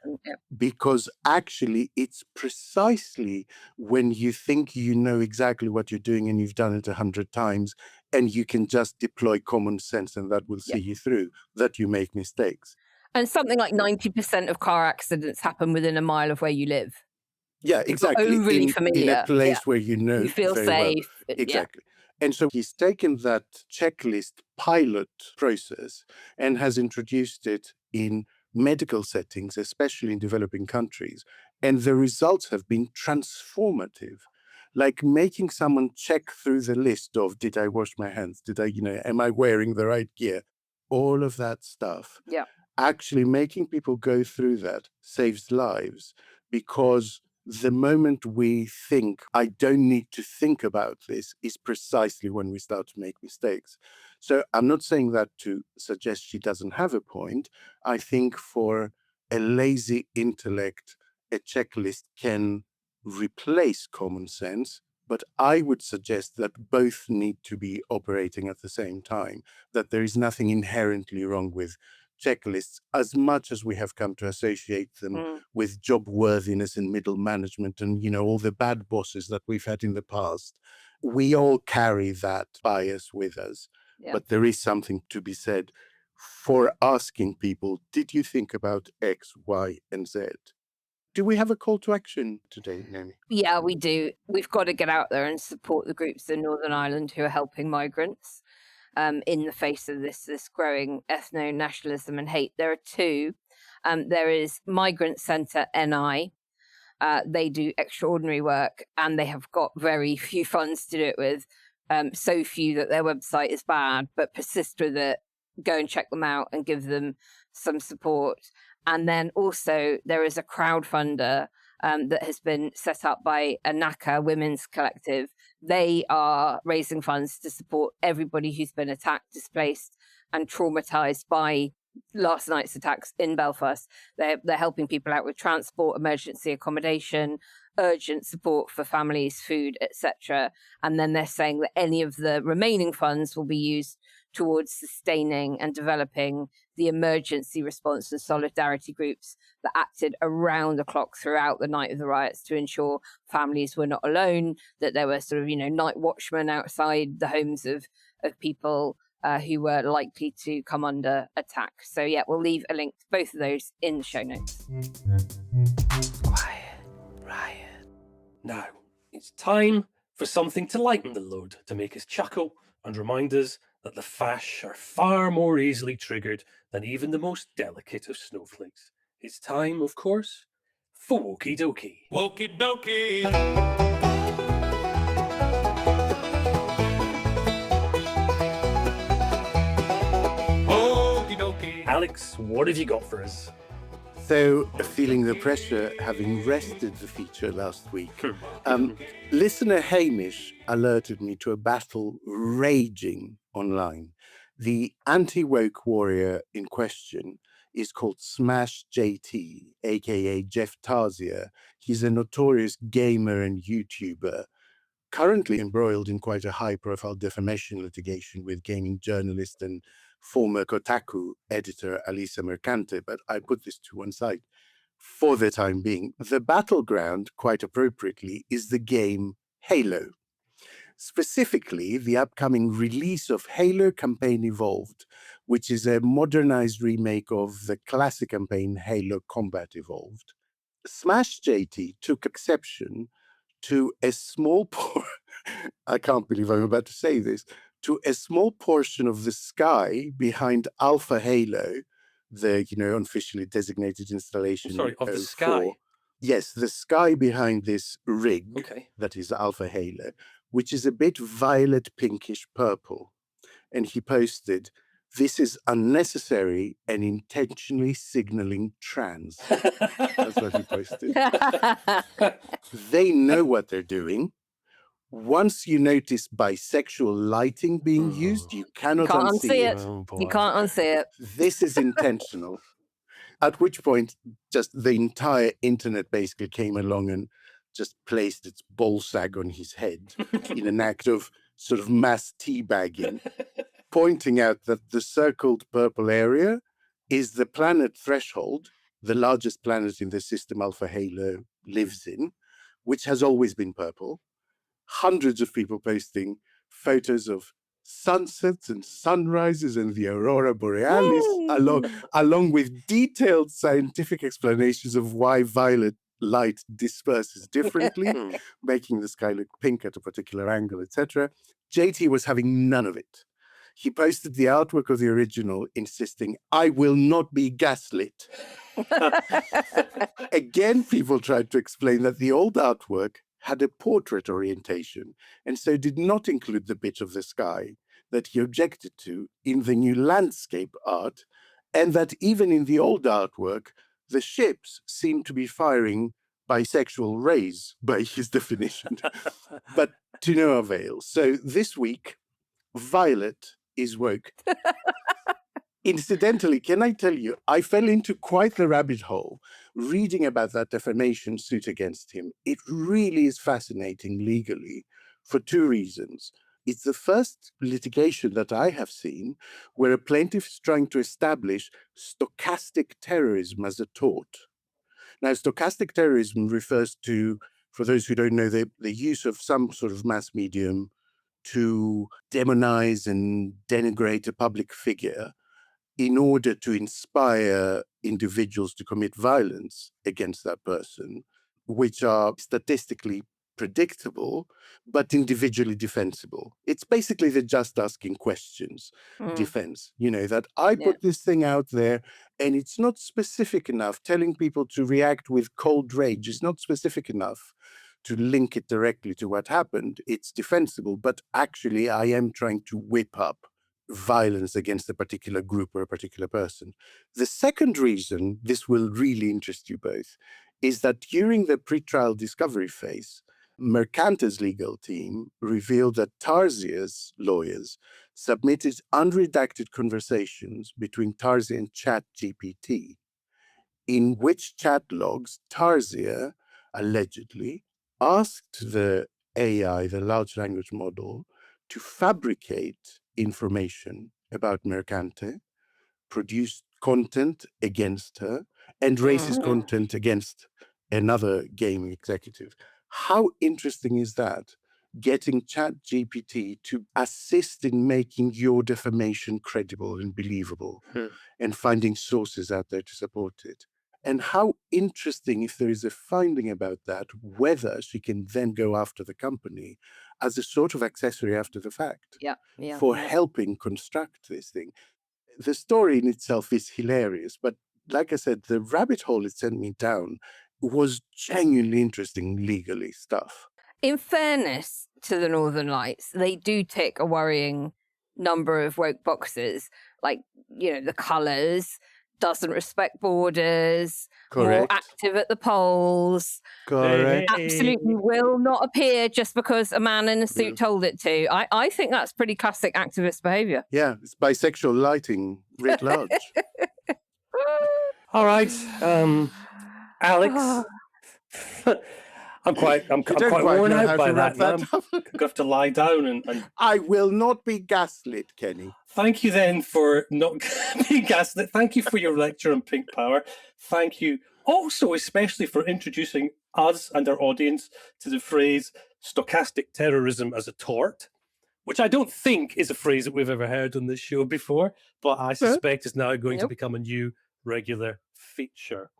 Because actually, it's precisely when you think you know exactly what you're doing and you've done it 100 times and you can just deploy common sense and that will see you through, that you make mistakes. And something like 90% of car accidents happen within a mile of where you live. Yeah, exactly. Overly familiar. In a place where you know you feel very safe. Well. Exactly. And so he's taken that checklist pilot process and has introduced it in medical settings, especially in developing countries. And the results have been transformative. Like making someone check through the list of, did I wash my hands? Am I wearing the right gear? All of that stuff. Yeah. Actually making people go through that saves lives, because the moment we think, I don't need to think about this, is precisely when we start to make mistakes. So I'm not saying that to suggest she doesn't have a point. I think for a lazy intellect, a checklist can replace common sense, but I would suggest that both need to be operating at the same time, that there is nothing inherently wrong with checklists, as much as we have come to associate them with job worthiness and middle management and, all the bad bosses that we've had in the past. We all carry that bias with us. Yeah. But there is something to be said for asking people, did you think about X, Y, and Z? Do we have a call to action today, Naomi? Yeah, we do. We've got to get out there and support the groups in Northern Ireland who are helping migrants. In the face of this growing ethno-nationalism and hate. There are two. There is Migrant Centre NI. They do extraordinary work and they have got very few funds to do it with. So few that their website is bad, but persist with it. Go and check them out and give them some support. And then also there is a crowdfunder that has been set up by Anaka Women's Collective. They are raising funds to support everybody who's been attacked, displaced, and traumatized by last night's attacks in Belfast. They're helping people out with transport, emergency accommodation, urgent support for families, food, etc. And then they're saying that any of the remaining funds will be used towards sustaining and developing the emergency response and solidarity groups that acted around the clock throughout the night of the riots to ensure families were not alone, that there were sort of, night watchmen outside the homes of people who were likely to come under attack. So yeah, we'll leave a link to both of those in the show notes. Quiet Riot. Now, it's time for something to lighten the load, to make us chuckle and remind us that the fash are far more easily triggered than even the most delicate of snowflakes. It's time, of course, for Wokey Dokey. Wokey Dokey. Alex, what have you got for us? So, feeling the pressure, having rested the feature last week, listener Hamish alerted me to a battle raging online. The anti-woke warrior in question is called Smash JT, aka Jeff Tarsier. He's a notorious gamer and YouTuber, currently embroiled in quite a high-profile defamation litigation with gaming journalist and former Kotaku editor Alisa Mercante, but I put this to one side for the time being. The battleground, quite appropriately, is the game Halo. Specifically, the upcoming release of Halo Campaign Evolved, which is a modernized remake of the classic campaign Halo Combat Evolved. Smash JT took exception to a small I can't believe I'm about to say this, to a small portion of the sky behind Alpha Halo, the unofficially designated installation. Of the sky? Yes, the sky behind this rig that is Alpha Halo, which is a bit violet, pinkish purple. And he posted, "This is unnecessary and intentionally signaling trans." That's what he posted. They know what they're doing. Once you notice bisexual lighting being used, you cannot unsee it. You can't unsee it. This is intentional. At which point, just the entire internet basically came along and just placed its ball sag on his head in an act of sort of mass teabagging, pointing out that the circled purple area is the planet Threshold, the largest planet in the system Alpha Halo lives in, which has always been purple. Hundreds of people posting photos of sunsets and sunrises and the aurora borealis, along with detailed scientific explanations of why violet light disperses differently, making the sky look pink at a particular angle, etc. JT was having none of it. He posted the artwork of the original, insisting, "I will not be gaslit." Again, people tried to explain that the old artwork had a portrait orientation, and so did not include the bit of the sky that he objected to in the new landscape art, and that even in the old artwork, the ships seemed to be firing bisexual rays by his definition. But to no avail. So this week, Violet is woke. Incidentally, can I tell you, I fell into quite the rabbit hole reading about that defamation suit against him. It really is fascinating legally for two reasons. It's the first litigation that I have seen where a plaintiff is trying to establish stochastic terrorism as a tort. Now, stochastic terrorism refers to, for those who don't know, the use of some sort of mass medium to demonize and denigrate a public figure in order to inspire individuals to commit violence against that person, which are statistically predictable, but individually defensible. It's basically the just asking questions defense, that I put this thing out there and it's not specific enough. Telling people to react with cold rage is not specific enough to link it directly to what happened. It's defensible, but actually I am trying to whip up violence against a particular group or a particular person. The second reason, this will really interest you both, is that during the pretrial discovery phase, Mercante's legal team revealed that Tarzia's lawyers submitted unredacted conversations between Tarzia and ChatGPT, in which chat logs Tarzia allegedly asked the AI, the large language model, to fabricate information about Mercante, produce content against her, and racist content against another gaming executive. How interesting is that? Getting ChatGPT to assist in making your defamation credible and believable, and finding sources out there to support it. And how interesting, if there is a finding about that, whether she can then go after the company as a sort of accessory after the fact for helping construct this thing. The story in itself is hilarious, but like I said, the rabbit hole it sent me down was genuinely interesting legally stuff. In fairness to the Northern Lights, they do tick a worrying number of woke boxes, like, the colours, doesn't respect borders, more active at the polls. Correct. Absolutely will not appear just because a man in a suit told it to. I think that's pretty classic activist behaviour. Yeah, it's bisexual lighting writ large. All right, Alex. I'm quite worn out by that. I'm going to have to lie down and... I will not be gaslit, Kenny. Thank you then for not being gaslit. Thank you for your lecture on pink power. Thank you also especially for introducing us and our audience to the phrase stochastic terrorism as a tort, which I don't think is a phrase that we've ever heard on this show before, but I suspect is now going to become a new regular feature.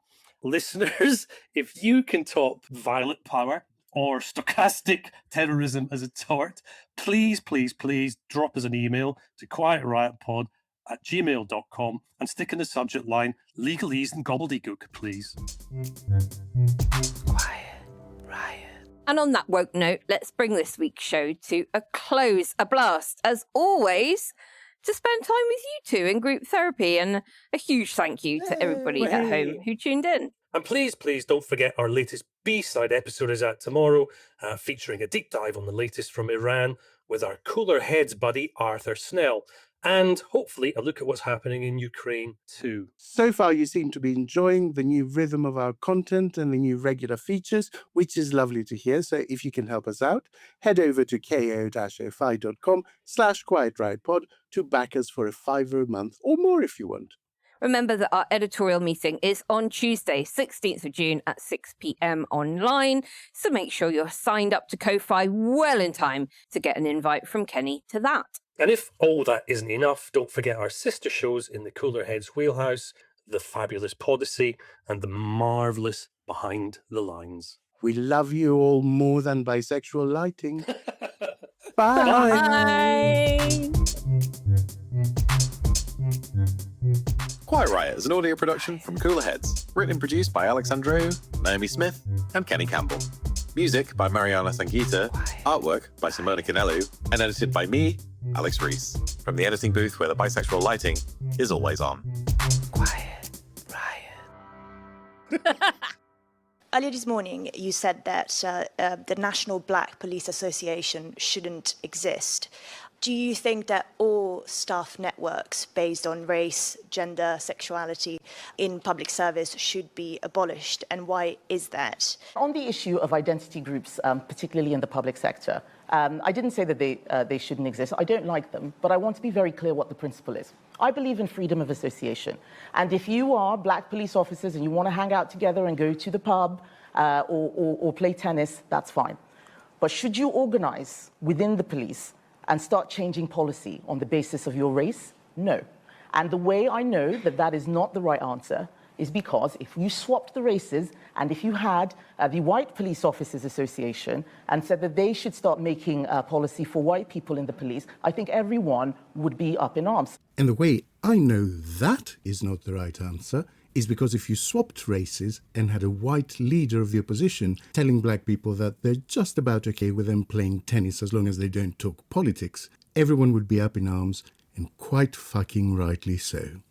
Listeners, if you can top violet power or stochastic terrorism as a tort, please, please, please drop us an email to quietriotpod@gmail.com and stick in the subject line legalese and gobbledygook, please. Quiet Riot. And on that woke note, let's bring this week's show to a close, a blast, as always, to spend time with you two in group therapy. And a huge thank you to everybody at home who tuned in. And please, please don't forget our latest B-side episode is out tomorrow, featuring a deep dive on the latest from Iran with our cooler heads buddy Arthur Snell, and hopefully a look at what's happening in Ukraine too. So far, you seem to be enjoying the new rhythm of our content and the new regular features, which is lovely to hear. So if you can help us out, head over to ko-fi.com/quietriotpod to back us for a $5 a month or more if you want. Remember that our editorial meeting is on Tuesday, 16th of June at 6 p.m. online. So make sure you're signed up to Ko-Fi well in time to get an invite from Kenny to that. And if all that isn't enough, don't forget our sister shows in the Cooler Heads Wheelhouse, the fabulous Podyssey, and the marvellous Behind the Lines. We love you all more than bisexual lighting. Bye. Bye. Quiet Riot is an audio production from Cooler Heads, written and produced by Andreou, Naomi Smith, and Kenny Campbell. Music by Mariana Sangeeta, artwork by Simona Canelu, and edited by me, Alex Reese, from the editing booth where the bisexual lighting is always on. Quiet Riot. Earlier this morning, you said that the National Black Police Association shouldn't exist. Do you think that all staff networks based on race, gender, sexuality in public service should be abolished? And why is that? On the issue of identity groups, particularly in the public sector, I didn't say that they shouldn't exist. I don't like them, but I want to be very clear what the principle is. I believe in freedom of association. And if you are black police officers and you want to hang out together and go to the pub or play tennis, that's fine. But should you organize within the police and start changing policy on the basis of your race? No. And the way I know that that is not the right answer is because if you swapped the races and if you had the White Police Officers Association and said that they should start making policy for white people in the police, I think everyone would be up in arms. And the way I know that is not the right answer is because if you swapped races and had a white leader of the opposition telling black people that they're just about okay with them playing tennis as long as they don't talk politics, everyone would be up in arms and quite fucking rightly so.